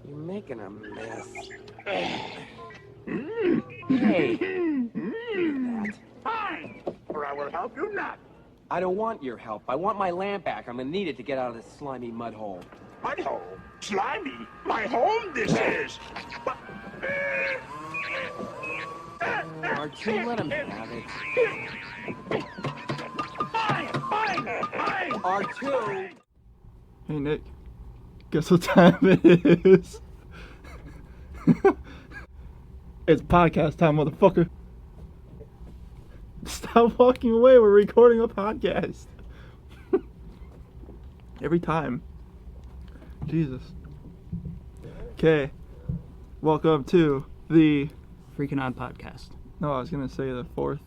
You're making a mess. Hey. Fine, or I will help you not. I don't want your help. I want my lamp back. I'm gonna need it to get out of this slimy mud hole. Mud hole? Slimy? My home this is. R2, let him have it. Fine. R2! Hey Nick, guess what time it is? It's podcast time, motherfucker. Stop walking away, we're recording a podcast. Every time. Jesus. Okay, welcome to the... Freaking Odd Podcast. No, I was gonna say the fourth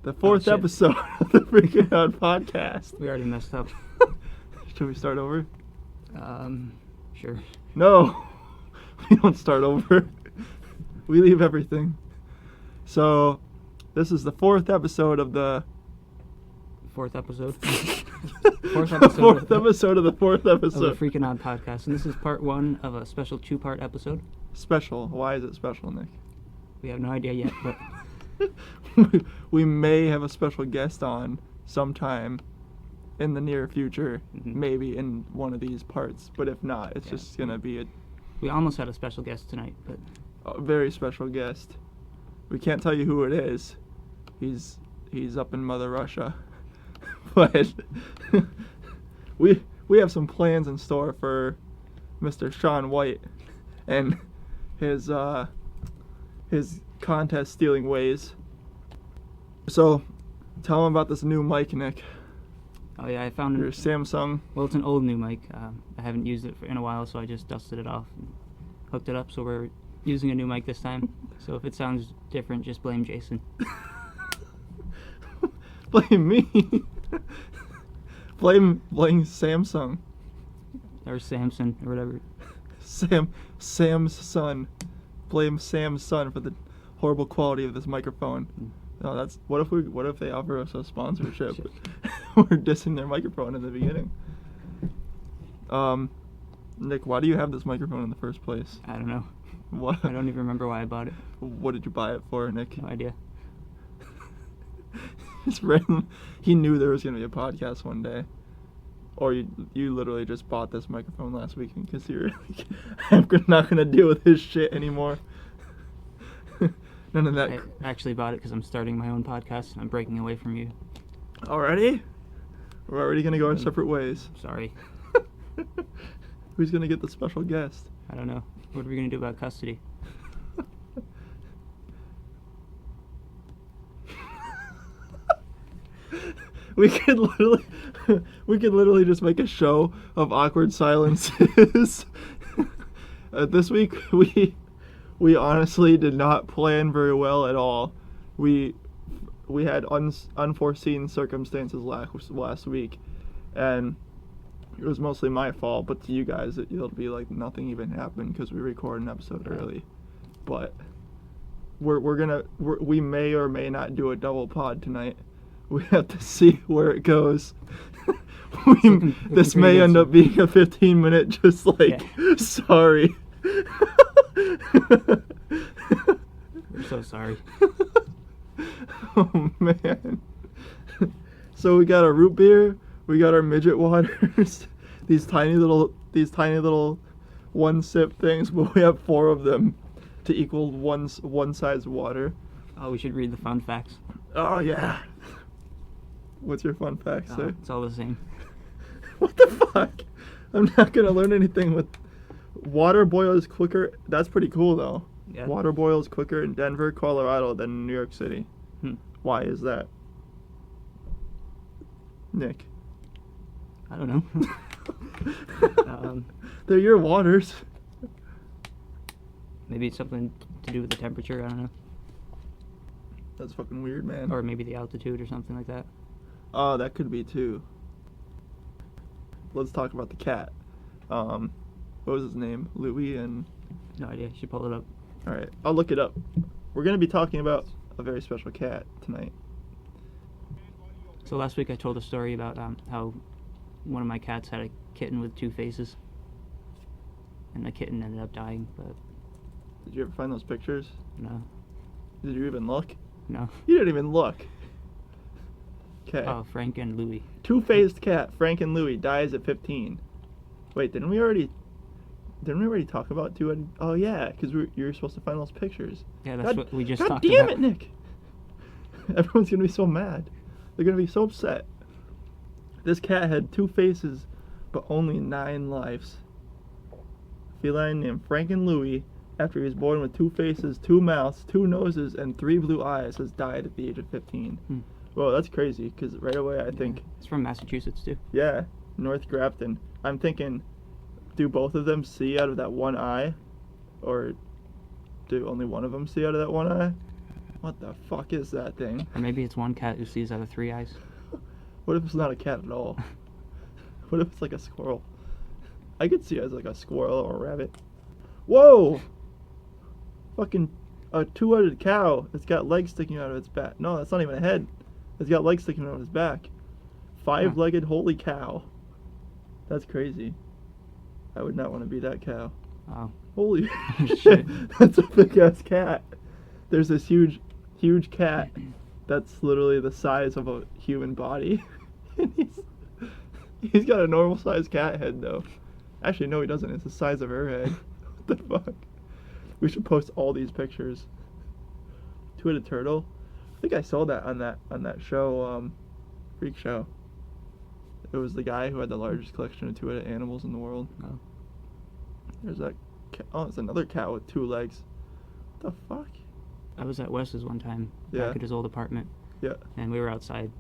shit. episode of the Freaking Odd Podcast. We already messed up. Should we start over? Sure. No, we don't start over. We leave everything. So, this is the fourth episode of the... Fourth episode. Fourth episode episode of the fourth Of the episode. Freaking Odd Podcast. And this is part one of a special two-part episode. Special. Why is it special, Nick? We have no idea yet, but We may have a special guest on sometime in the near future. Mm-hmm. Maybe in one of these parts. But if not, it's just going to be we almost had a special guest tonight, but a very special guest. We can't tell you who it is. He's up in Mother Russia. But we have some plans in store for Mr. Sean White and his contest stealing ways. So tell him about this new mic, Nick. oh yeah, I found Your it. Samsung. Well, it's an old new mic. I haven't used it in a while, so I just dusted it off and hooked it up. So we're using a new mic this time. So if it sounds different, just blame Jason. Blame me. blame Samsung. Or Samson, or whatever. Sam's son. Blame Sam's son for the horrible quality of this microphone. No, that's what if they offer us a sponsorship? We're dissing their microphone in the beginning. Nick, why do you have this microphone in the first place? I don't know. What? I don't even remember why I bought it. What did you buy it for, Nick? No idea. It's random. He knew there was gonna be a podcast one day, or you literally just bought this microphone last weekend because you're like, I'm not gonna deal with his shit anymore. None of that. I actually bought it because I'm starting my own podcast and I'm breaking away from you. Already? We're already gonna go our separate ways. Sorry. Who's gonna get the special guest? I don't know. What are we going to do about custody? We could literally just make a show of awkward silences. This week we honestly did not plan very well at all. We had unforeseen circumstances last week, and it was mostly my fault. But to you guys, it'll be like nothing even happened because we recorded an episode early. But we may or may not do a double pod tonight. We have to see where it goes. This may end up being a 15-minute just like, sorry. We're so sorry. Oh, man. So we got our root beer. We got our midget waters. These tiny little one sip things, but we have 4 of them to equal one size water. Oh, we should read the fun facts. Oh, yeah. What's your fun fact, sir? It's all the same. What the fuck? I'm not gonna learn anything with water boils quicker. That's pretty cool though. Yeah. Water boils quicker in Denver, Colorado than in New York City. Why is that? Nick. I don't know. They're your waters. Maybe it's something to do with the temperature. I don't know. That's fucking weird, man. Or maybe the altitude or something like that. Oh, that could be too. Let's talk about the cat. What was his name? Louis and... No idea. You should pull it up. Alright, I'll look it up. We're going to be talking about a very special cat tonight. So last week I told a story about how one of my cats had a kitten with 2 faces. and the kitten ended up dying. But Did you ever find those pictures? no, Did you even look? no. You didn't even look. Okay. Oh, Frank and Louie. Two-faced cat, Frank and Louie, dies at 15. Wait, didn't we already talk about two? Oh yeah, because you were supposed to find those pictures. Yeah, that's what we just God talked damn about. it, Nick! Everyone's gonna be so mad. They're gonna be so upset. This cat had 2 faces, but only 9 lives. Feline named Frank and Louie, after he was born with 2 faces, 2 mouths, 2 noses, and 3 blue eyes, has died at the age of 15. Well, that's crazy, because right away I think, It's from Massachusetts too. yeah, North Grafton. I'm thinking, do both of them see out of that one eye? Or do only one of them see out of that one eye? What the fuck is that thing? Or maybe it's one cat who sees out of 3 eyes. What if it's not a cat at all? What if it's like a squirrel? I could see it as like a squirrel or a rabbit. Whoa! Fucking a 2-headed cow that's got legs sticking out of its back. No, that's not even a head. It's got legs sticking out of its back. 5-legged holy cow. That's crazy. I would not want to be that cow. Oh. Holy Shit. shit. That's a big ass cat. There's this huge cat that's literally the size of a human body. And he's got a normal sized cat head though. Actually no he doesn't, it's the size of her head. What the fuck? We should post all these pictures. 2-headed turtle. I think I saw that on that show, Freak Show. It was the guy who had the largest collection of 2-headed animals in the world. Oh. There's that cat. Oh, it's another cat with 2 legs. What the fuck? I was at Wes's one time, Yeah. back at his old apartment, Yeah. and we were outside.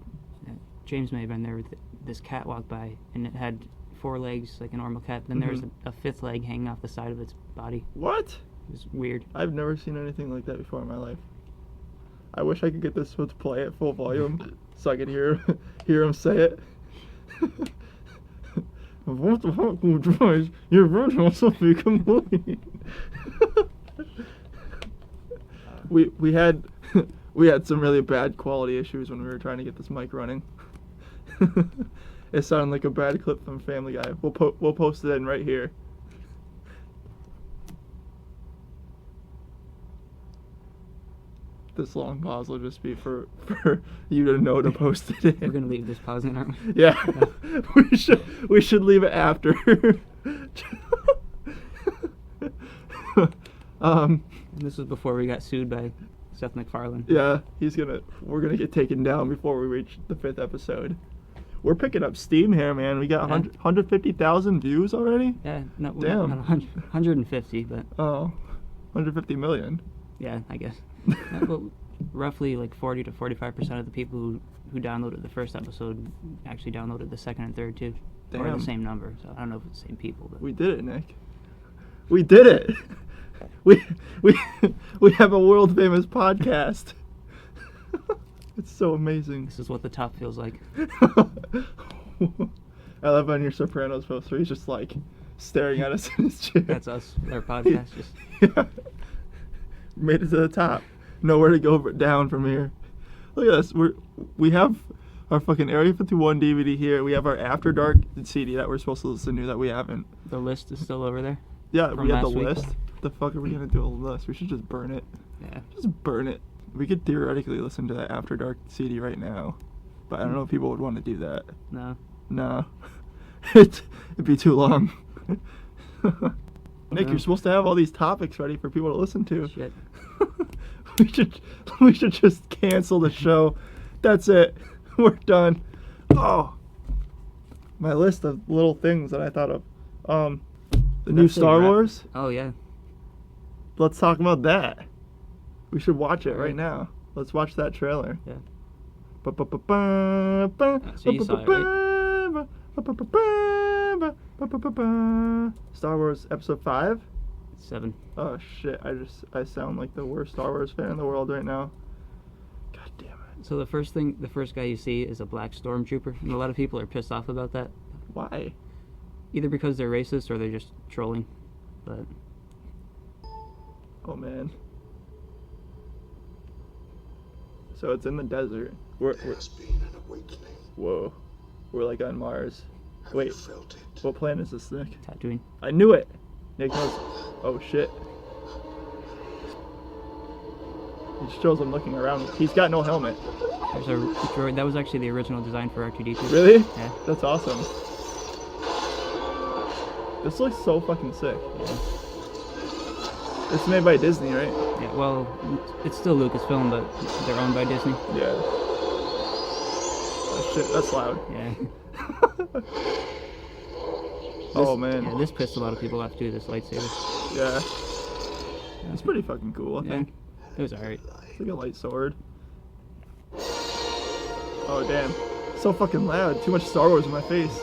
James may have been there. This cat walked by, and it had 4 legs like a normal cat. Then there was a 5th leg hanging off the side of its body. What? It was weird. I've never seen anything like that before in my life. I wish I could get this to play at full volume so I could hear him say it. What the fuck, George? Your version also become movie. We had some really bad quality issues when we were trying to get this mic running. It sounded like a bad clip from Family Guy. We'll post it in right here. This long pause will just be for you to know to post it in. We're gonna leave this pause in, aren't we? Yeah, we should leave it after. And this was before we got sued by Seth MacFarlane. Yeah, we're gonna get taken down before we reach the 5th episode. We're picking up steam here, man. We got 150,000 views already. Yeah, no, Damn. not 150, but Oh, 150 million. yeah, I guess. Well, roughly like 40 to 45% of the people who downloaded the first episode actually downloaded the second and third too. Or Damn. the same number, so I don't know if it's the same people. But We did it, Nick. We did it. We have a world famous podcast. It's so amazing. this is what the top feels like. I love on your Sopranos poster. He's just like staring at us in his chair. That's us, our podcast. Just Yeah. Made it to the top. Nowhere to go but down from here. Look at us. We have our fucking Area 51 DVD here. We have our After Dark CD that we're supposed to listen to that we haven't. the list is still over there. Yeah, From we have the last week. list. What the fuck are we gonna do a list? We should just burn it. Yeah. Just burn it. We could theoretically listen to that After Dark CD right now, but I don't know if people would want to do that. No. No. It'd be too long. Nick, No. you're supposed to have all these topics ready for people to listen to. Shit. we should just cancel the show. That's it. We're done. Oh, my list of little things that I thought of. The new That's a Star wrap. Wars. Oh yeah. Let's talk about that. We should watch it right Alright. now. Let's watch that trailer. Yeah. So you saw it, Star Wars Episode 5? 7. Oh shit, I sound like the worst Star Wars fan in the world right now. God damn it. So the first guy you see is a black stormtrooper, and a lot of people are pissed off about that. Why? Either because they're racist or they're just trolling. But Oh man. So it's in the desert. We're There's been an awakening. whoa. We're like on Mars. Have Wait, you felt it? what planet is this, Nick? Tatooine. I knew it. Nick knows. Oh shit. He just shows him looking around. He's got no helmet. There's a droid. That was actually the original design for R2D2. Really? Yeah. That's awesome. This looks so fucking sick. Yeah. It's made by Disney, right? Yeah. Well, it's still Lucasfilm, but they're owned by Disney. Yeah. Oh, shit, that's loud. Yeah. Oh man. Yeah, this pissed a lot of people off too. This lightsaber. Yeah. It's pretty fucking cool, I think. It was alright. It's like a light sword. Oh damn. So fucking loud. Too much Star Wars in my face.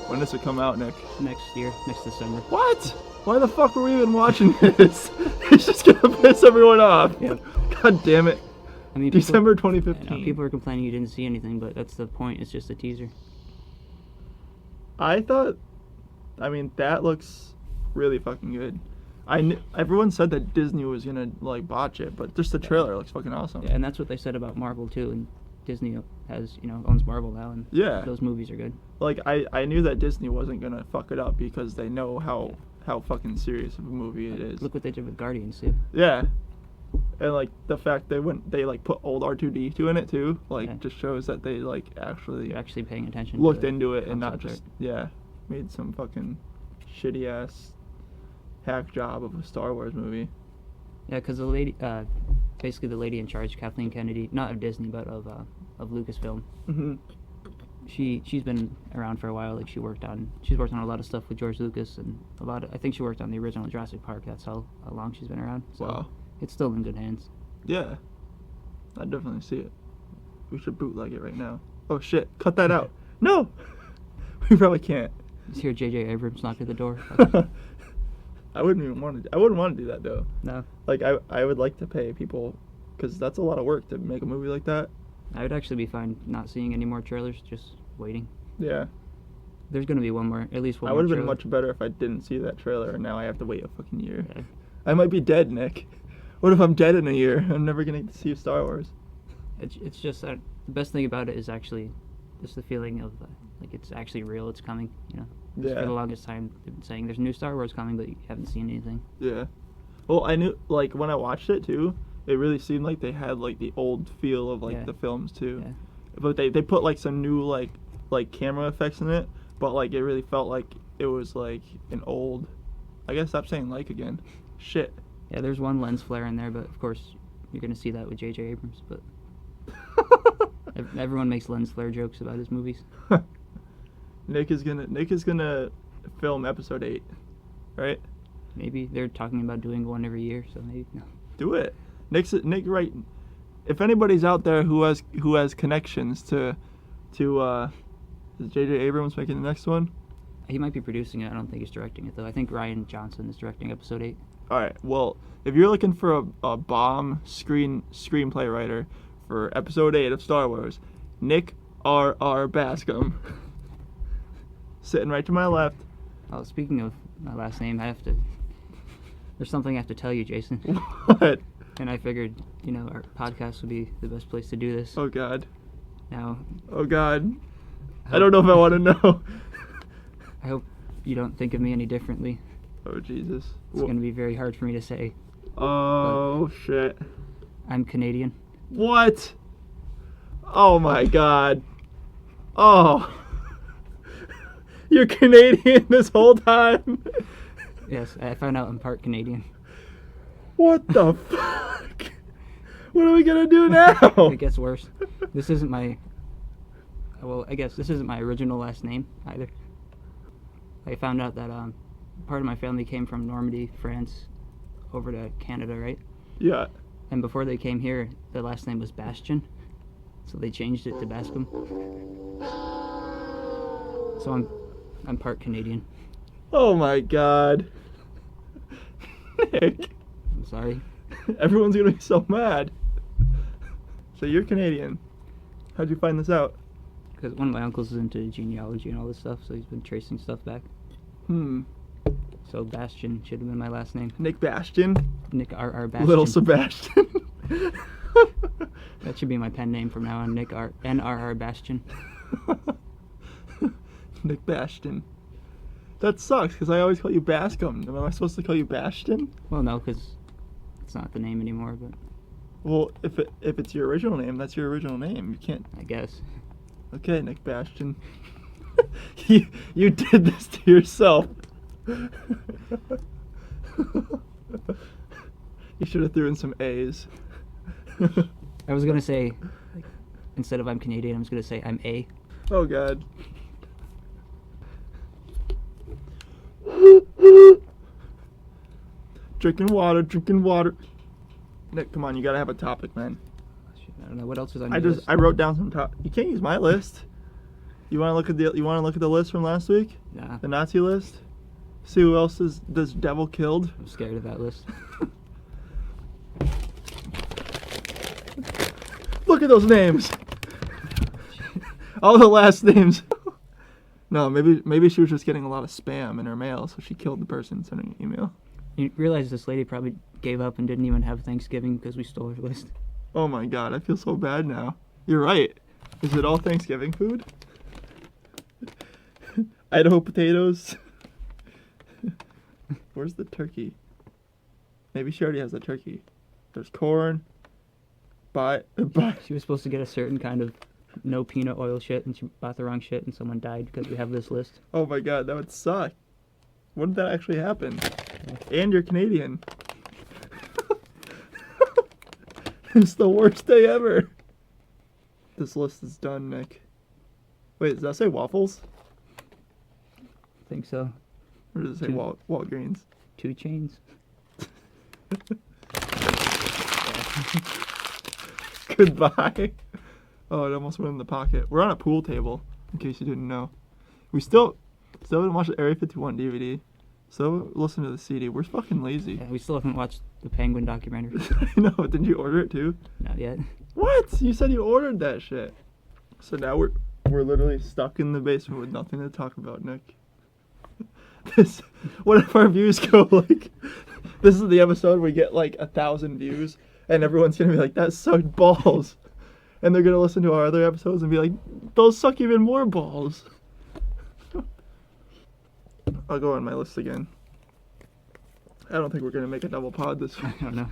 When does it come out, Nick? Next year, next December. What? Why the fuck were we even watching this? It's just gonna piss everyone off. Yep. God damn it. I mean, December I know, 2015. people are complaining you didn't see anything, but that's the point. It's just a teaser. I thought, I mean, that looks really fucking good. Everyone said that Disney was gonna like botch it, but just the trailer looks fucking awesome. Yeah, and that's what they said about Marvel too. And Disney has, owns Marvel now, and Yeah. those movies are good. Like I knew that Disney wasn't gonna fuck it up because they know how fucking serious of a movie it is. Look what they did with Guardians too. Yeah. And like the fact they like put old R2D2 in it too, like Yeah. just shows that they like actually You're actually paying attention. looked to into it and not concept just made some fucking shitty ass hack job of a Star Wars movie. Yeah, because the lady, basically the lady in charge, Kathleen Kennedy, not of Disney but of Lucasfilm. Mm-hmm. She's been around for a while. Like she's worked on a lot of stuff with George Lucas and I think she worked on the original Jurassic Park. That's how long she's been around. So Wow. it's still in good hands. Yeah. I definitely see it. We should bootleg it right now. Oh shit! Cut that out. No. We probably can't. Just hear J.J. Abrams knock at the door. I wouldn't even want to. I wouldn't want to do that though. No. Like I would like to pay people, because that's a lot of work to make a movie like that. I would actually be fine not seeing any more trailers, just waiting. Yeah. There's gonna be at least one I more would have been trailer. much better if I didn't see that trailer, and now I have to wait a fucking year. Yeah. I might be dead, Nick. What if I'm dead in a year? I'm never gonna get to see Star Wars. It's just that the best thing about it is actually just the feeling of like it's actually real. It's coming. Yeah. For the longest time, they've been saying there's new Star Wars coming, but you haven't seen anything. Yeah. Well, I knew, like, when I watched it too, it really seemed like they had like the old feel of like Yeah. the films too. Yeah. But they put like some new like camera effects in it, but like it really felt like it was like an old. I gotta stop saying like again. Shit. Yeah, there's one lens flare in there, but of course you're gonna see that with J.J. Abrams. But everyone makes lens flare jokes about his movies. Nick is gonna film episode 8, right? Maybe they're talking about doing one every year, so maybe no. Do it. Nick, right? If anybody's out there who has connections to is J.J. Abrams making the next one? He might be producing it. I don't think he's directing it though. I think Ryan Johnson is directing episode 8. All right. Well, if you're looking for a bomb screenplay writer for episode 8 of Star Wars, Nick R.R. Bascom, sitting right to my left. Oh, speaking of my last name, there's something I have to tell you, Jason. What? And I figured, our podcast would be the best place to do this. Oh God. Now, Oh God. I don't know if I want to know. I hope you don't think of me any differently. Oh Jesus. It's going to be very hard for me to say. Oh shit. I'm Canadian. What? Oh my God. Oh. You're Canadian this whole time? Yes, I found out I'm part Canadian. What the fuck? What are we gonna do now? It gets worse. This isn't my original last name either. I found out that part of my family came from Normandy, France, over to Canada, right? Yeah. And before they came here, their last name was Bastion, so they changed it to Bascom. So I'm part Canadian. Oh my God. Nick. I'm sorry. Everyone's gonna be so mad. So you're Canadian. How'd you find this out? Because one of my uncles is into genealogy and all this stuff, so he's been tracing stuff back. So Bastion should have been my last name. Nick Bastion. Nick R.R. Bastion. Little Sebastian. That should be my pen name from now on, Nick N.R.R. Bastion. Nick Bastion. That sucks, because I always call you Bascom. Am I supposed to call you Bastion? Well, no, because it's not the name anymore, but Well, if it's your original name, that's your original name. You can't... I guess. Okay, Nick Bastion. you did this to yourself. You should have threw in some A's. I was going to say, like, instead of I'm Canadian, I was going to say I'm A. Oh, God. Drinking water. Nick, come on, you gotta have a topic, man. I don't know what else is on your list. I wrote down some You can't use my list. You want to look at the list from last week? Nah, The Nazi list. See who else does devil killed. I'm scared of that list. Look at those names. All the last names. No, maybe she was just getting a lot of spam in her mail, so she killed the person sending an email. You realize this lady probably gave up and didn't even have Thanksgiving because we stole her list. Oh my God, I feel so bad now. You're right. Is it all Thanksgiving food? Idaho potatoes. Where's the turkey? Maybe she already has the turkey. There's corn. But She was supposed to get a certain kind of no peanut oil shit, and she bought the wrong shit, and someone died because we have this list. oh my God, that would suck. When did that actually happen? And you're Canadian. It's the worst day ever. This list is done, Nick. Wait, does that say waffles? I think so. Or does it say Two. Walgreens? 2 chains. Goodbye. Oh, it almost went in the pocket. We're on a pool table, in case you didn't know. We still haven't watched the Area 51 DVD. So listen to the CD. We're fucking lazy. Yeah, we still haven't watched the Penguin documentary. I know. Didn't you order it too? Not yet. What? You said you ordered that shit. So now we're literally stuck in the basement with nothing to talk about, Nick. What if our views go like? This is the episode where we get like 1,000 views, and everyone's gonna be like, "That sucked balls," and they're gonna listen to our other episodes and be like, "Those suck even more balls." I'll go on my list again. I don't think we're gonna make a double pod this week. I don't know.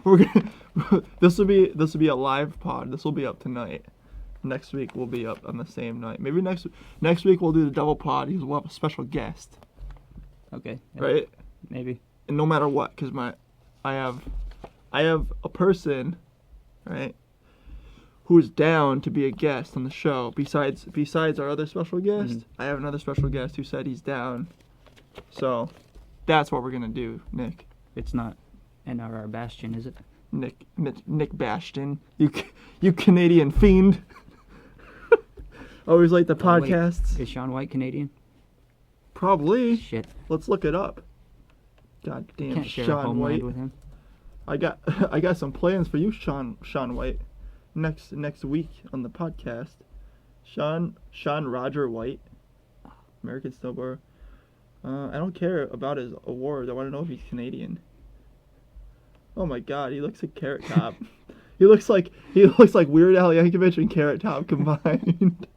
We're gonna. This will be a live pod. This will be up tonight. Next week we'll be up on the same night. Maybe next week we'll do the double pod because we'll have a special guest. Okay. Yeah, Right? maybe. And no matter what, because I have a person, right, who is down to be a guest on the show. Besides our other special guest, I have another special guest who said he's down. So that's what we're gonna do, Nick. It's not NRR Bastion, is it? Nick Bastion, you Canadian fiend. Always like the Oh, wait. podcasts. Is Sean White Canadian? Probably. Shit. Let's look it up. God damn, Can't share a Sean homeland White. with him. I got some plans for you, Sean White. Next week on the podcast. Sean Roger White, American snowboarder. I don't care about his awards. I want to know if he's Canadian. Oh my God, he looks like Carrot Top. he looks like Weird Al Yankovic and Carrot Top combined.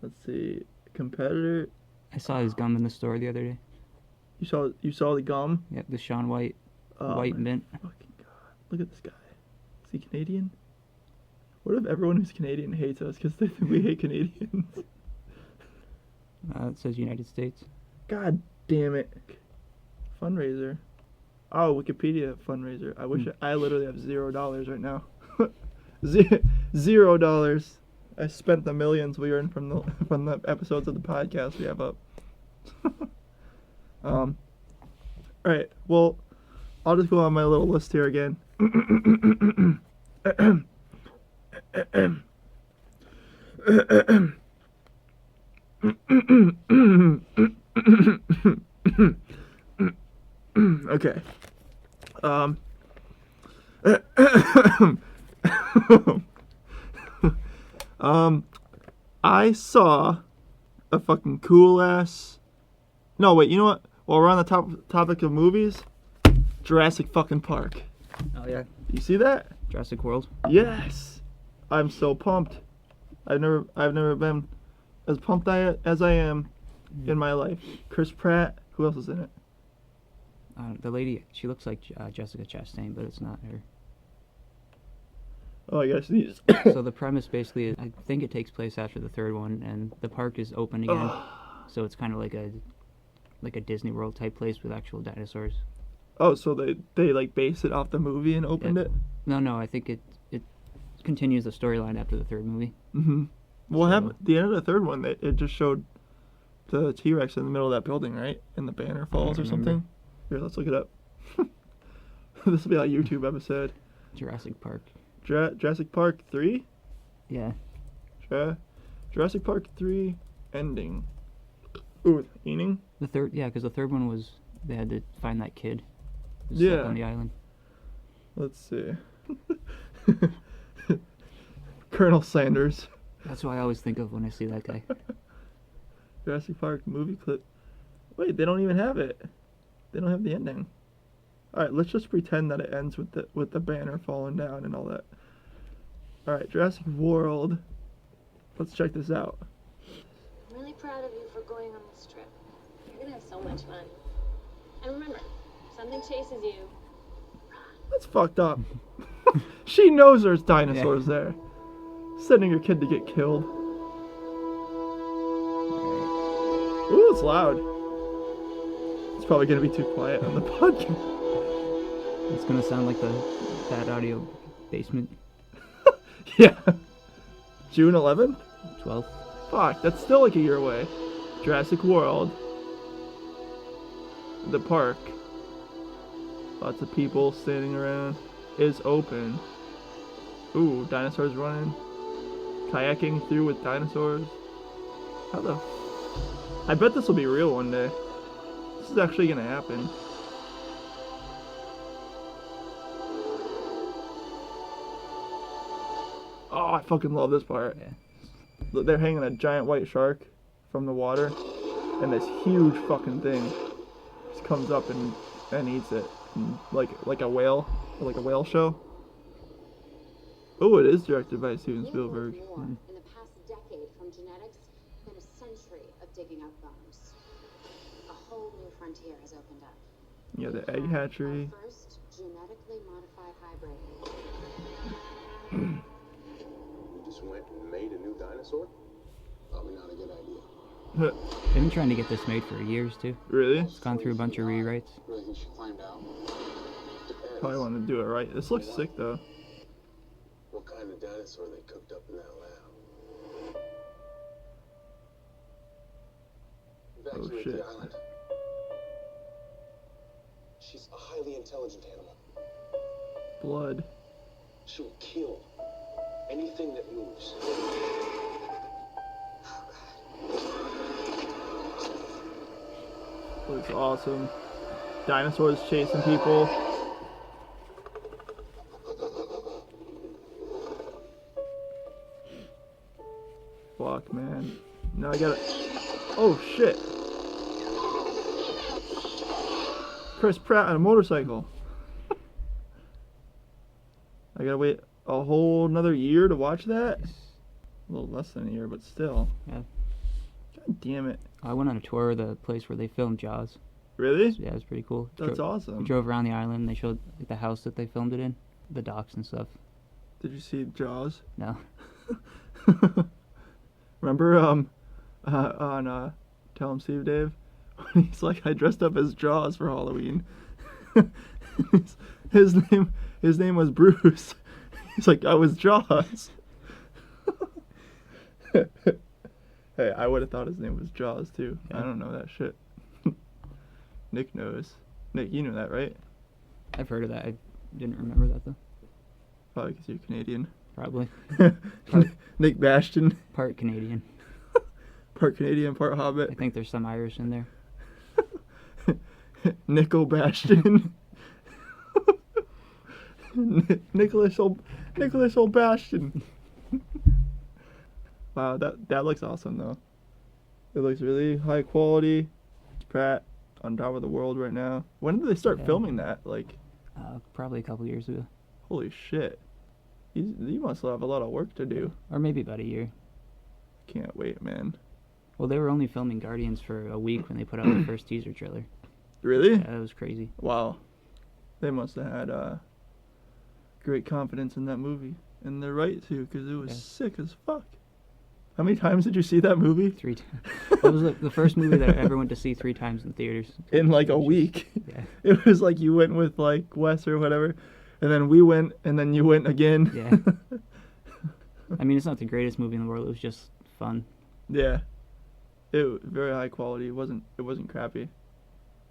Let's see, competitor. I saw his gum in the store the other day. You saw the gum. Yep, the Sean White white my mint. Fucking God, look at this guy. Is he Canadian? What if everyone who's Canadian hates us because they think we hate Canadians? It says United States. God damn it. Fundraiser. Oh, Wikipedia fundraiser. I wish I literally have $0 right now. $0. I spent the millions we earned from the episodes of the podcast we have up. All right. Well, I'll just go on my little list here again. Okay. I saw a fucking cool ass. No, wait. You know what? While we're on the topic of movies, Jurassic fucking Park. Oh yeah. You see that? Jurassic World. Yes. I'm so pumped. I've never been as pumped as I am in my life. Chris Pratt. Who else is in it? The lady, she looks like Jessica Chastain, but it's not her. Oh, I guess these. So the premise basically is, I think it takes place after the third one, and the park is open again. So it's kind of like a Disney World type place with actual dinosaurs. Oh, so they like base it off the movie and opened it? No, I think it continues the storyline after the third movie. Mm-hmm. What So- happened? The end of the third one, it just showed the T-Rex in the middle of that building, right? And the banner falls or remember. something. Here, let's look it up. This will be a YouTube episode. Jurassic Park. Jurassic Park 3? Yeah. Jurassic Park 3 ending. Ooh, Eating? The third, yeah, because the third one was they had to find that kid who's Yeah. stuck on the island. Let's see. Colonel Sanders. That's what I always think of when I see that guy. Jurassic Park movie clip. Wait, they don't even have it. They don't have the ending. All right, let's just pretend that it ends with the banner falling down and all that. All right, Jurassic World. Let's check this out. I'm really proud of you for going on this trip. You're gonna have so much fun. And remember, if something chases you, That's fucked up. She knows there's dinosaurs there. Sending your kid to get killed. Ooh, it's loud. It's probably gonna be too quiet on the podcast. It's gonna sound like the bad audio basement. Yeah. June 11th? 12th. Fuck, that's still like a year away. Jurassic World. The park. Lots of people standing around. Is open. Ooh, dinosaurs running. Kayaking through with dinosaurs. How the... I bet this will be real one day. This is actually gonna happen. Oh, I fucking love this part. Yeah. Look, they're hanging a giant white shark from the water, and this huge fucking thing just comes up and eats it, and like a whale, like a whale show. Oh, it is directed by Steven Spielberg. More in the past decade from genetics than a century of digging up bones. A whole new frontier has opened up. Yeah, the We egg found hatchery. our first genetically modified hybrid. You just went and made a new dinosaur? Probably not a good idea. They've been trying to get this made for years too. Really? It's gone through a bunch of rewrites. Really think she climbed out? Depends. Probably want to do it right. This looks sick though. What kind of dinosaur they cooked up in that lab? Evacuate shit. the island. She's a highly intelligent animal. Blood. She will kill anything that moves. Looks awesome. Dinosaurs chasing people. Fuck, man. Now I gotta... Oh, shit. Chris Pratt on a motorcycle. I gotta wait a whole another year to watch that? A little less than a year, but still. Yeah. God damn it. I went on a tour of the place where they filmed Jaws. Really? Yeah, it was pretty cool. That's We awesome. drove around the island. They showed like, the house that they filmed it in, the docks and stuff. Did you see Jaws? No. Remember on Tell 'em Steve Dave when he's like, I dressed up as Jaws for Halloween. his name was Bruce. He's like, I was Jaws. Hey, I would have thought his name was Jaws too. Yeah. I don't know that shit. Nick knows. Nick, you know that, right? I've heard of that. I didn't remember that though. Probably because you're Canadian. Probably. Nick Bastion, Part Canadian. part Canadian, part I Hobbit. think there's some Irish in there. Nico Bastion. Nicholas Old Bastion. Wow, that looks awesome though. It looks really high quality. Pratt on top of the world right now. When did they start Yeah. filming that? Like, Probably a couple years ago. holy shit. You must have a lot of work to do. Or maybe about a year. Can't wait, man. Well, they were only filming Guardians for a week when they put out the first teaser trailer. Really? Yeah, that was crazy. Wow. They must have had great confidence in that movie. And they're right to, because it was sick as fuck. How many times did you see that movie? 3 times. That was the first movie that I ever went to see 3 times in theaters. In like a week. Yeah. It was like you went with like Wes or whatever, and then we went, and then you went again. Yeah. I mean, it's not the greatest movie in the world. It was just fun. Yeah. It was very high quality. It wasn't crappy.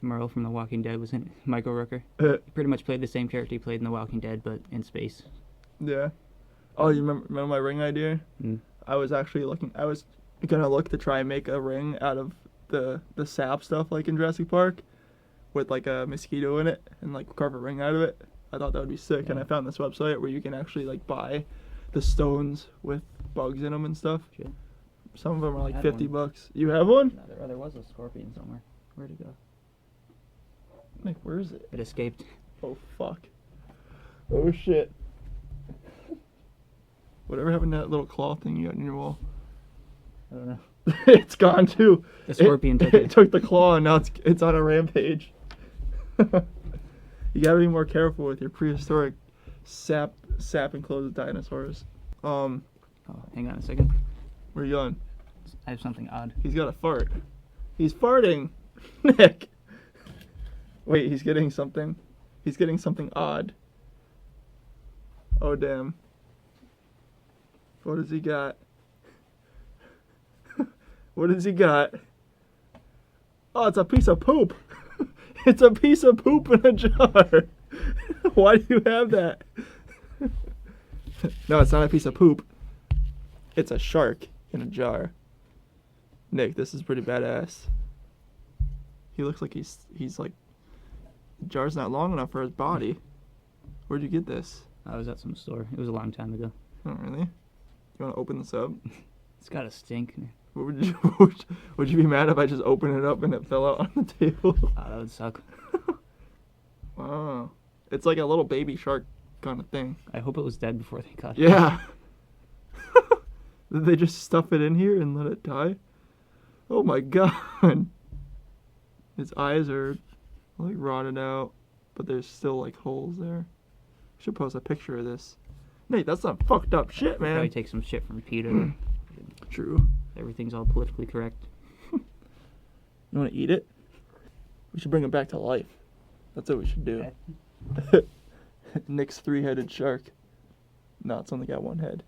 Merle from The Walking Dead was in it. Michael Rooker. He pretty much played the same character he played in The Walking Dead, but in space. Yeah. Oh, you remember my ring idea? Mm. I was gonna look to try and make a ring out of the sap stuff like in Jurassic Park, with like a mosquito in it, and like carve a ring out of it. I thought that would be sick, Yeah. and I found this website where you can actually like buy the stones with bugs in them and stuff. Shit. Some of them are like I had $50. You have one? No, there was a scorpion somewhere. Where'd it go? Nick, where is it? It escaped. Oh fuck. Oh shit. Whatever happened to that little claw thing you got in your wall? I don't know. It's gone too. The scorpion took it it. took the claw, and now it's on a rampage. You gotta be more careful with your prehistoric sap enclosed dinosaurs. Oh, hang on a second. Where you going? I have something odd. He's got a fart. He's farting. Nick. Wait, he's getting something. He's getting something odd. Oh damn. What has he got? What has he got? Oh, it's a piece of poop. It's a piece of poop in a jar. Why do you have that? No, it's not a piece of poop. It's a shark in a jar. Nick, this is pretty badass. He looks like he's like, the jar's not long enough for his body. Where'd you get this? I was at some store. It was a long time ago. Oh, really? You want to open this up? It's got a stink. What would you be mad if I just opened it up and it fell out on the table? Oh, that would suck. Wow. It's like a little baby shark kind of thing. I hope it was dead before they caught it. Yeah. Did they just stuff it in here and let it die? Oh my god. Its eyes are like rotted out, but there's still like holes there. I should post a picture of this. Nate, that's some fucked up shit, man. Probably take some shit from PETA. True. Everything's all politically correct. You want to eat it? We should bring it back to life. That's what we should do. Nick's 3-headed shark. No, it's only got 1 head.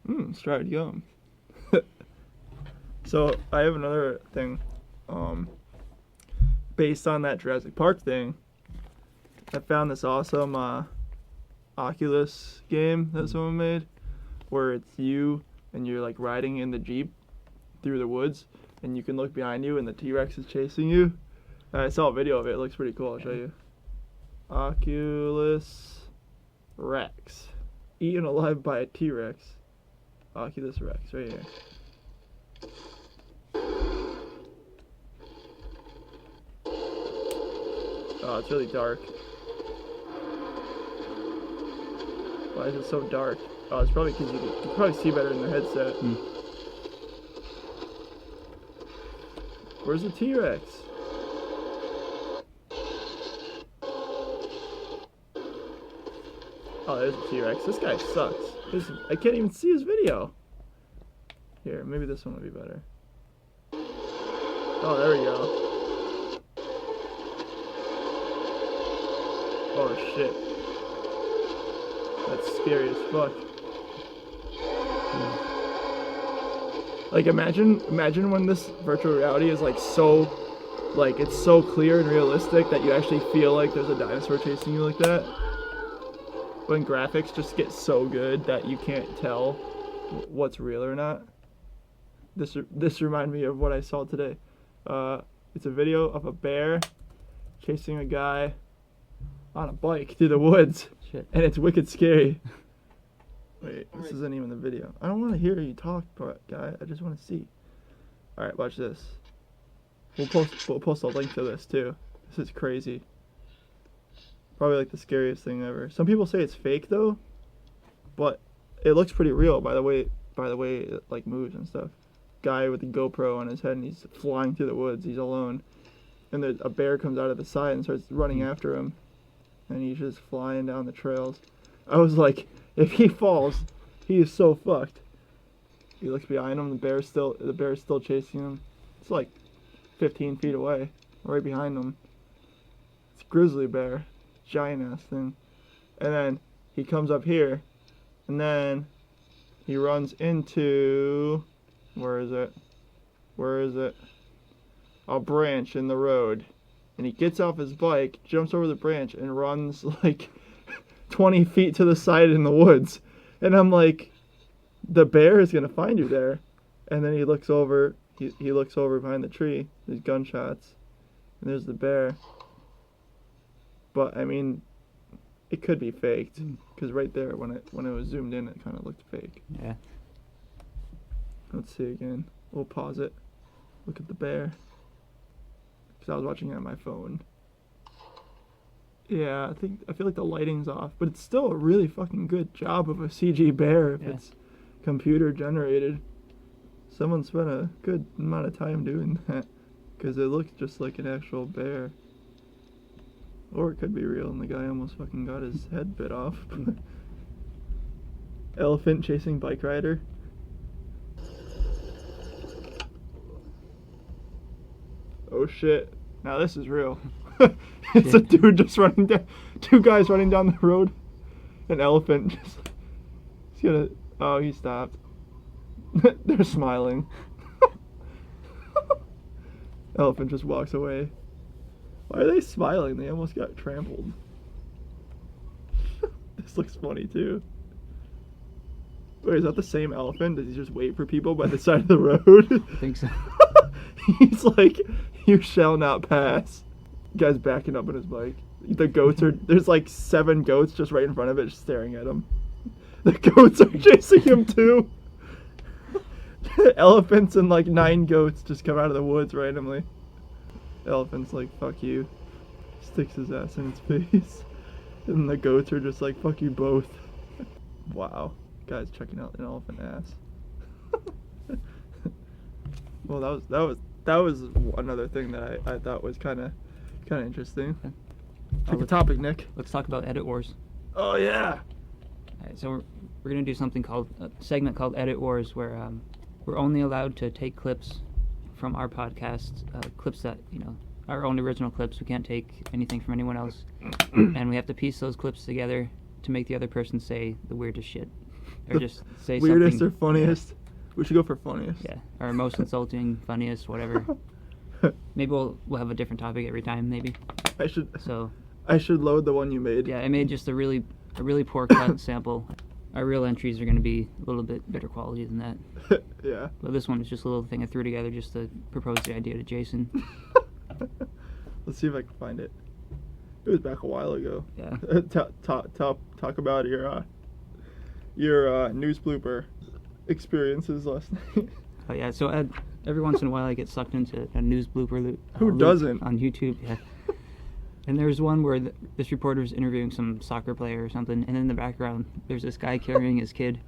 Let's try it. Yum. So I have another thing. Based on that Jurassic Park thing, I found this awesome Oculus game that someone made, where it's you and you're like riding in the Jeep through the woods, and you can look behind you and the T-Rex is chasing you. I saw a video of it. It looks pretty cool. I'll show you. Oculus Rex. Eaten alive by a T-Rex. Oculus Rex, right here. Oh, it's really dark. Why is it so dark? Oh, it's probably because you can probably see better in the headset. Where's the T-Rex? Oh, there's the T-Rex. This guy sucks. I can't even see his video. Here, maybe this one will be better. Oh, there we go. Oh shit. That's scary as fuck. Like imagine when this virtual reality is like so, like it's so clear and realistic that you actually feel like there's a dinosaur chasing you like that. When graphics just get so good that you can't tell what's real or not. This reminded me of what I saw today. It's a video of a bear chasing a guy on a bike through the woods. Shit. And it's wicked scary. Wait, this isn't even the video. I don't want to hear you talk, guy. I just want to see. Alright, watch this. We'll post a link to this too. This is crazy. Probably like the scariest thing ever. Some people say it's fake though, but it looks pretty real by the by the way it like moves and stuff. Guy with the GoPro on his head, and he's flying through the woods. He's alone, and a bear comes out of the side and starts running after him, and he's just flying down the trails. I was like, if he falls, he is so fucked. He looks behind him. The bear's still chasing him. It's like 15 feet away, right behind him. It's a grizzly bear, giant ass thing. And then he comes up here, and then he runs into, where is it? A branch in the road. And he gets off his bike, jumps over the branch, and runs like 20 feet to the side in the woods. And I'm like, the bear is gonna find you there. And then he looks over, he looks over behind the tree. There's gunshots, and there's the bear. But I mean, it could be faked, because right there, when it was zoomed in, it kind of looked fake. Yeah. Let's see again. We'll pause it. Look at the bear. Because I was watching it on my phone. Yeah, I feel like the lighting's off, but it's still a really fucking good job of a CG bear if it's computer generated. Someone spent a good amount of time doing that, because it looks just like an actual bear. Or it could be real and the guy almost fucking got his head bit off. Elephant chasing bike rider. Oh shit. Now this is real. It's a dude just running down, two guys running down the road. An elephant just, he's gonna, oh, he stopped. They're smiling. Elephant just walks away. Why are they smiling? They almost got trampled. This looks funny too. Wait, is that the same elephant? Does he just wait for people by the side of the road? I think so. He's like, you shall not pass. Guy's backing up on his bike. The goats are, there's like 7 goats just right in front of it, just staring at him. The goats are chasing him too. Elephants and like 9 goats just come out of the woods randomly. Elephant's like, fuck you. Sticks his ass in its face. And the goats are just like, fuck you both. Wow. Guy's checking out an elephant ass. Well, that was another thing that I thought was kind of interesting. Pick a topic, Nick. Let's talk about Edit Wars. Oh yeah. Alright, so we're gonna do something called a segment called Edit Wars, where we're only allowed to take clips from our podcast, clips that, you know, our own original clips. We can't take anything from anyone else, and we have to piece those clips together to make the other person say the weirdest shit, or just say weirdest something. or funniest. We should go for funniest. Yeah, or most insulting, funniest, whatever. Maybe we'll have a different topic every time. Maybe. I should load the one you made. Yeah, I made just a really poor cut sample. Our real entries are going to be a little bit better quality than that. Yeah. But this one is just a little thing I threw together just to propose the idea to Jason. Let's see if I can find it. It was back a while ago. Yeah. Talk about your news blooper experiences last night. Oh yeah, so every once in a while I get sucked into a news blooper loop. Who doesn't? On YouTube, yeah. And there's one where this reporter is interviewing some soccer player or something, and in the background there's this guy carrying his kid,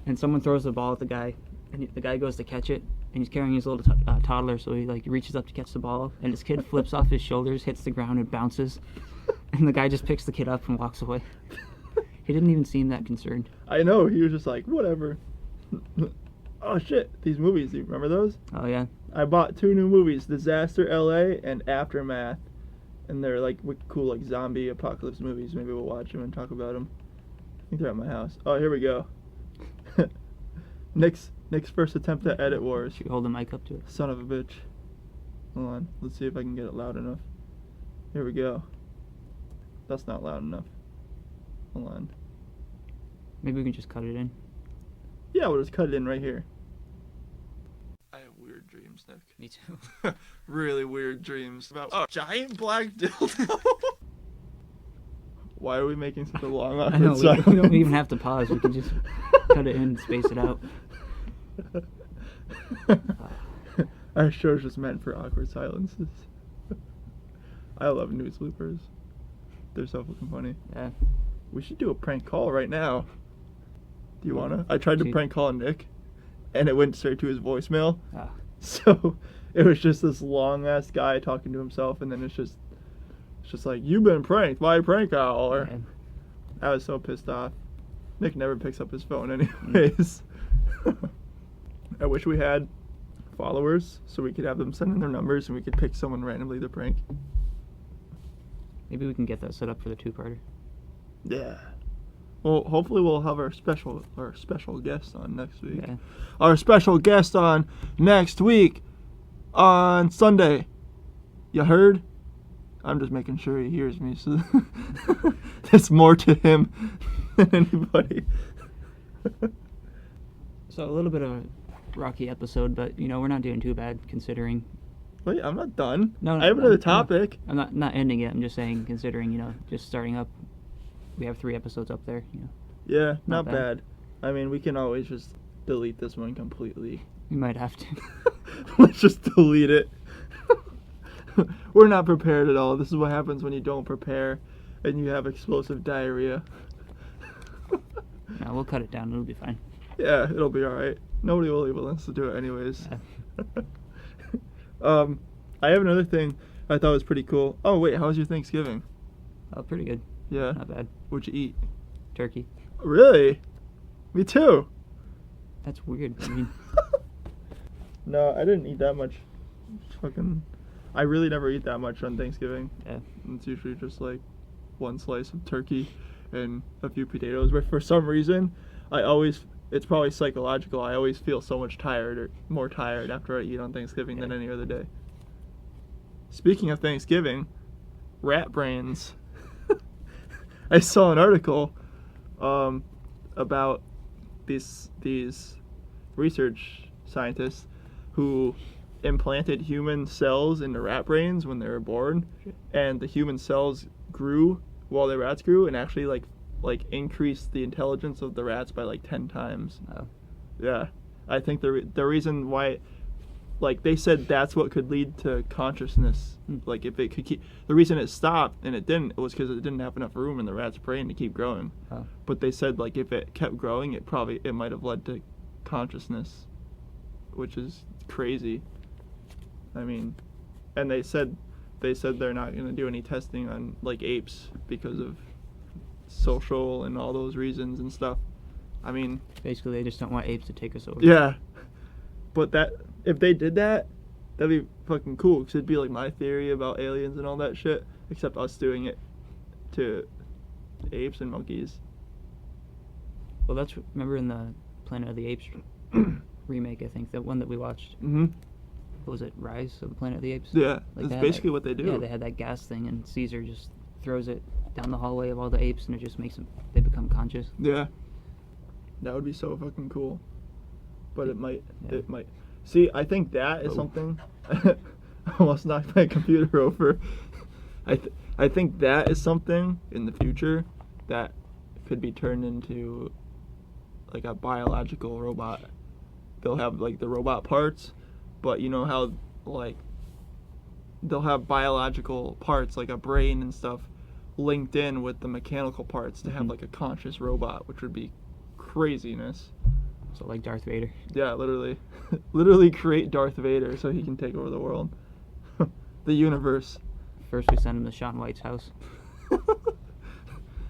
and someone throws the ball at the guy, and the guy goes to catch it, and he's carrying his little toddler, so he like reaches up to catch the ball, and his kid flips off his shoulders, hits the ground, and bounces, and the guy just picks the kid up and walks away. He didn't even seem that concerned. I know, he was just like, whatever. Oh shit, these movies, do you remember those? Oh yeah. I bought 2 new movies, Disaster LA and Aftermath. And they're like cool, like zombie apocalypse movies. Maybe we'll watch them and talk about them. I think they're at my house. Oh, here we go. Nick's first attempt at Edit Wars. Should we hold the mic up to it? Son of a bitch. Hold on. Let's see if I can get it loud enough. Here we go. That's not loud enough. Hold on. Maybe we can just cut it in. Yeah, we'll just cut it in right here. I have weird dreams, Nick. Me too. Really weird dreams about a giant black dildo. Why are we making such a long I know, silence? we don't even have to pause. We can just cut it in and space it out. Our show's just meant for awkward silences. I love news bloopers. They're so fucking funny. Yeah. We should do a prank call right now. Do you wanna? I tried to prank call Nick. and it went straight to his voicemail. Ah. So it was just this long ass guy talking to himself, and then it's just like, you've been pranked by a prank caller. Man. I was so pissed off. Nick never picks up his phone anyways. I wish we had followers so we could have them send in their numbers and we could pick someone randomly to prank. Maybe we can get that set up for the two-parter. Yeah. Well, hopefully we'll have our special guest on next week. Yeah. Our special guest on next week on Sunday. You heard? I'm just making sure he hears me. So there's more to him than anybody. So a little bit of a rocky episode, but we're not doing too bad considering. Wait, I'm not done. No, I have another topic. I'm not ending it. I'm just saying, considering just starting up, we have 3 episodes up there. Yeah, Not not bad. I mean, we can always just delete this one completely. We might have to. Let's just delete it. We're not prepared at all. This is what happens when you don't prepare and you have explosive diarrhea. No, we'll cut it down. It'll be fine. Yeah, it'll be alright. Nobody will even listen to it anyways. Yeah. I have another thing I thought was pretty cool. Oh, wait, how was your Thanksgiving? Oh, pretty good. Yeah. Not bad. What'd you eat? Turkey. Really? Me too. That's weird. I mean, No, I didn't eat that much. I really never eat that much on Thanksgiving. yeah. It's usually just like one slice of turkey and a few potatoes. But for some reason, it's probably psychological. I always feel so much more tired after I eat on Thanksgiving than any other day. Speaking of Thanksgiving, rat brains. I saw an article about these research scientists who implanted human cells into rat brains when they were born, and the human cells grew while the rats grew, and actually like increased the intelligence of the rats by like 10 times. Oh. Yeah, I think the reason why, like they said, that's what could lead to consciousness. Like if it could keep, the reason it stopped and it didn't was because it didn't have enough room in the rat's brain to keep growing. Oh. But they said like if it kept growing, it might have led to consciousness, which is crazy. I mean, and they said they're not going to do any testing on like apes because of social and all those reasons and stuff. I mean, Basically, they just don't want apes to take us over. yeah, but if they did that, that'd be fucking cool, because it'd be like my theory about aliens and all that shit, except us doing it to apes and monkeys. Well, remember in the Planet of the Apes remake, I think, the one that we watched. Mm-hmm. What was it, Rise of the Planet of the Apes? Yeah, Like that's they had basically that- what they do. Yeah, they had that gas thing, and Caesar just throws it down the hallway of all the apes, and it just makes they become conscious. Yeah. That would be so fucking cool. But it might. Yeah. It might. See, I think that is Oh. something. I almost knocked my computer over. I think that is something in the future that could be turned into like a biological robot. They'll have like the robot parts, but you know how like they'll have biological parts like a brain and stuff linked in with the mechanical parts to have like a conscious robot, which would be craziness. So like Darth Vader. Yeah, literally create Darth Vader so he can take over the world. The universe. First, we send him to Shaun White's house.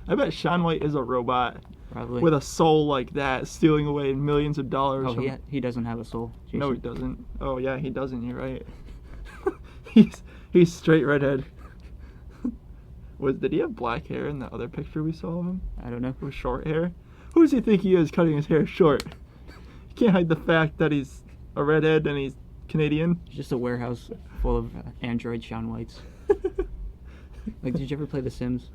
I bet Shaun White is a robot Probably. with a soul like that, stealing away millions of dollars. Oh, from... he doesn't have a soul. Jason. No, he doesn't. Oh yeah, he doesn't. You're right. he's straight redhead. Did he have black hair in the other picture we saw of him? I don't know. With short hair? Who does he think he is cutting his hair short? You can't hide the fact that he's a redhead and he's Canadian. It's just a warehouse full of android Shaun Whites. Like, did you ever play The Sims?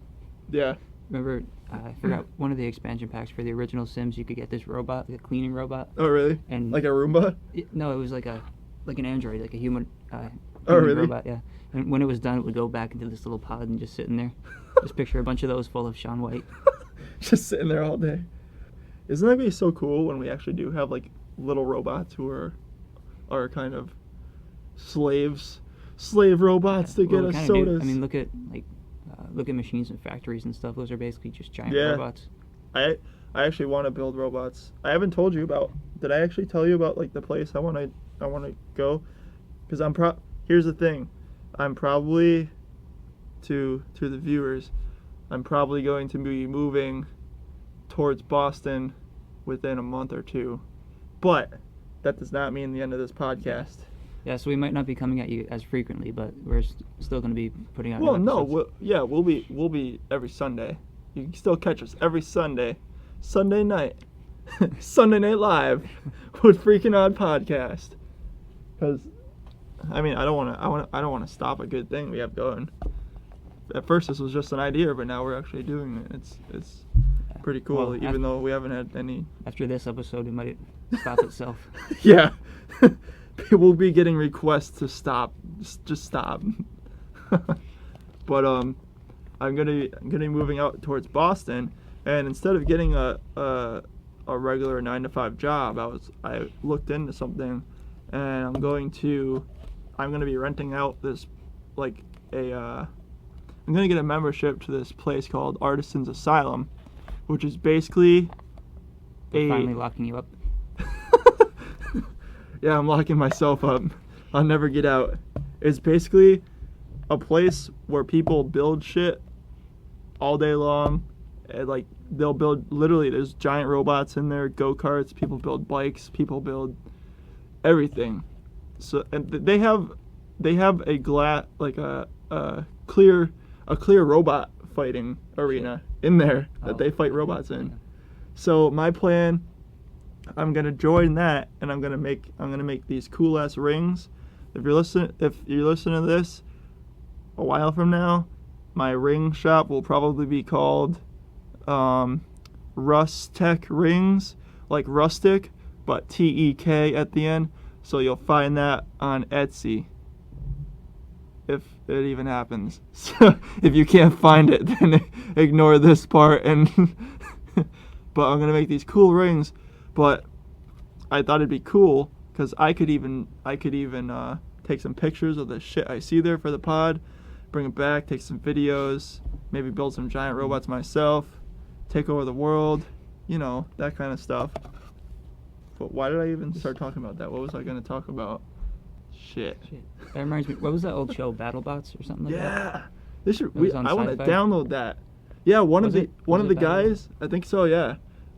Yeah. Remember, I forgot one of the expansion packs for the original Sims. You could get this robot, like a cleaning robot. Oh really? And like a Roomba? No, it was like an android, like a human. Oh, human really? Robot, yeah. And when it was done, it would go back into this little pod and just sit in there. Just picture a bunch of those full of Shaun White. Just sitting there all day. Isn't that gonna be so cool when we actually do have like little robots who are kind of slave robots to get Well, we us kinda do. sodas? I mean, look at machines and factories and stuff. Those are basically just giant Yeah. robots. I actually want to build robots. I haven't told you about. Did I actually tell you about like the place I want to go? Because here's the thing, I'm probably to the viewers, I'm probably going to be moving towards Boston within a month or two, but that does not mean the end of this podcast. Yeah, so we might not be coming at you as frequently, but we're still going to be putting out. Well, new no, episodes. we'll be every Sunday. You can still catch us every Sunday night, Sunday Night Live with Freaking Odd Podcast. Because, I mean, I don't want to stop a good thing we have going. At first, this was just an idea, but now we're actually doing it. It's pretty cool, Well, even though we haven't had any. After this episode, it might stop itself. Yeah, we'll be getting requests to stop. Just stop. But I'm gonna be moving out towards Boston, and instead of getting a regular 9-to-5 job, I looked into something, and I'm gonna be renting out this I'm gonna get a membership to this place called Artisans Asylum, which is basically We're finally locking you up. Yeah, I'm locking myself up. I'll never get out. It's basically a place where people build shit all day long. And, like, they'll build, literally, there's giant robots in there, go-karts, people build bikes, people build everything. So, and they have a clear robot fighting arena in there that they fight robots in. So my plan, I'm gonna join that, and I'm gonna make these cool ass rings. If you're listening to this a while from now, my ring shop will probably be called Rustech Rings, like rustic, but TEK at the end. So you'll find that on Etsy, if it even happens. So if you can't find it, then ignore this part. And but I'm gonna make these cool rings. But I thought it'd be cool because I could even take some pictures of the shit I see there for the pod, bring it back, take some videos, maybe build some giant robots myself, take over the world, that kind of stuff. But why did I even start talking about that? What was I gonna talk about? Shit. That reminds me. What was that old show, BattleBots or something like that? Yeah. I want to Sci-Fi? download that. Yeah, one of the BattleBots? guys, I think so, yeah.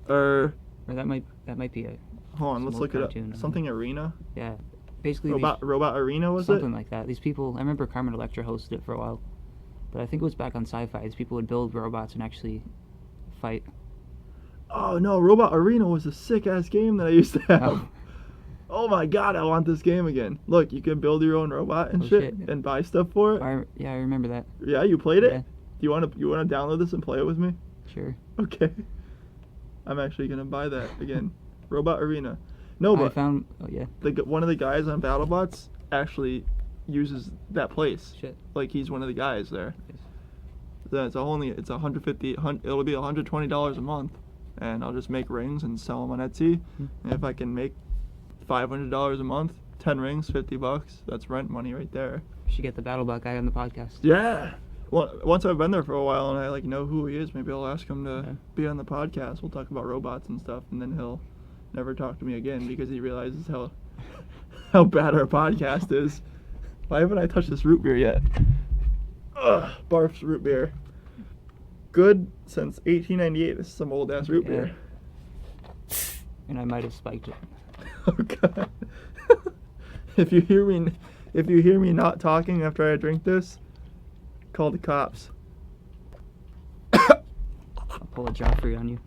Or that might be a. Hold on, let's some look old it up. cartoon. Something Arena? Yeah, basically Robot Arena, was something it? like that. These people, I remember Carmen Electra hosted it for a while, but I think it was back on Sci-Fi. These people would build robots and actually fight. Oh no, Robot Arena was a sick ass game that I used to have. Oh my god, I want this game again. Look, you can build your own robot and shit and buy stuff for it. I remember that. Yeah, you played it? Yeah. Do you want to download this and play it with me? Sure. Okay. I'm actually going to buy that again. Robot Arena. No, but I found. Oh yeah. one of the guys on BattleBots actually uses that place. Shit. Like he's one of the guys there. Yes. Then it's it'll be $120 a month, and I'll just make rings and sell them on Etsy. And if I can make $500 a month, 10 rings, $50, that's rent money right there. We should get the BattleBot guy on the podcast. Yeah. Well, once I've been there for a while and I know who he is, maybe I'll ask him to be on the podcast. We'll talk about robots and stuff, and then he'll never talk to me again because he realizes how bad our podcast is. Why haven't I touched this root beer yet? Ugh, Barf's root beer. Good since 1898. This is some old ass root beer. And I might have spiked it. Oh god. If you hear me not talking after I drink this, call the cops. I'll pull a Joffrey on you.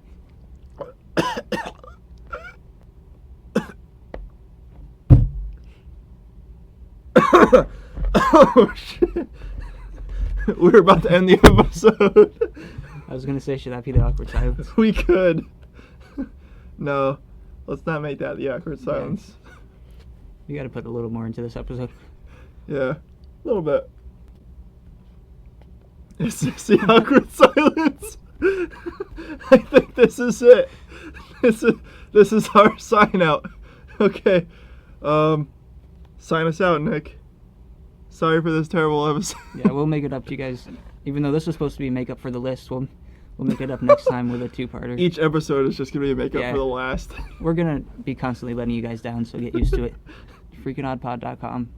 Oh shit. We're about to end the episode. I was gonna say, should that be the awkward silence? We could. No, let's not make that the awkward silence. You gotta put a little more into this episode. Yeah, a little bit. Is this the awkward silence? I think this is it. This is our sign out. Okay. Sign us out, Nick. Sorry for this terrible episode. Yeah, we'll make it up to you guys. Even though this was supposed to be makeup for the list, we'll We'll make it up next time with a two-parter. Each episode is just gonna be a makeup Yeah. for the last. We're gonna be constantly letting you guys down, so get used to it. FreakinOddPod.com.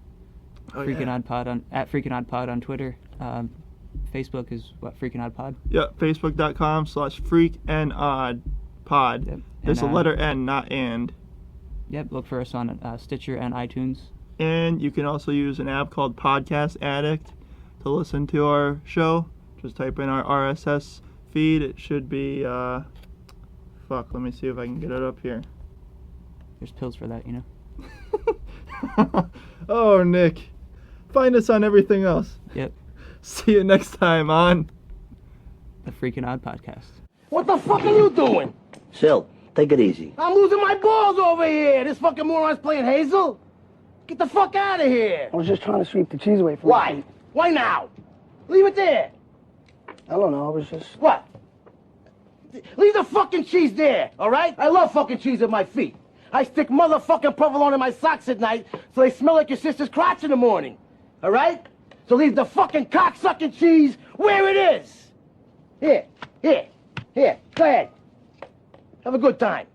FreakinOddPod at FreakinOddPod on Twitter. Facebook is what, FreakinOddPod? Yeah, Facebook.com/freakanoddpod. Yep. There's a And, letter N, not and. Yep, look for us on Stitcher and iTunes. And you can also use an app called Podcast Addict to listen to our show. Just type in our RSS feed. It should be, let me see if I can get it up here. There's pills for that, you know? Oh, Nick. Find us on everything else. Yep, See you next time on the Freakin' Odd Podcast. What the fuck are you doing? Sil, take it easy. I'm losing my balls over here. This fucking moron's playing Hazel. Get the fuck out of here. I was just trying to sweep the cheese away from Why? Why now? Leave it there. I don't know, I was just... What? Leave the fucking cheese there, all right? I love fucking cheese at my feet. I stick motherfucking provolone in my socks at night so they smell like your sister's crotch in the morning, all right? So leave the fucking cock-sucking cheese where it is. Here, go ahead. Have a good time.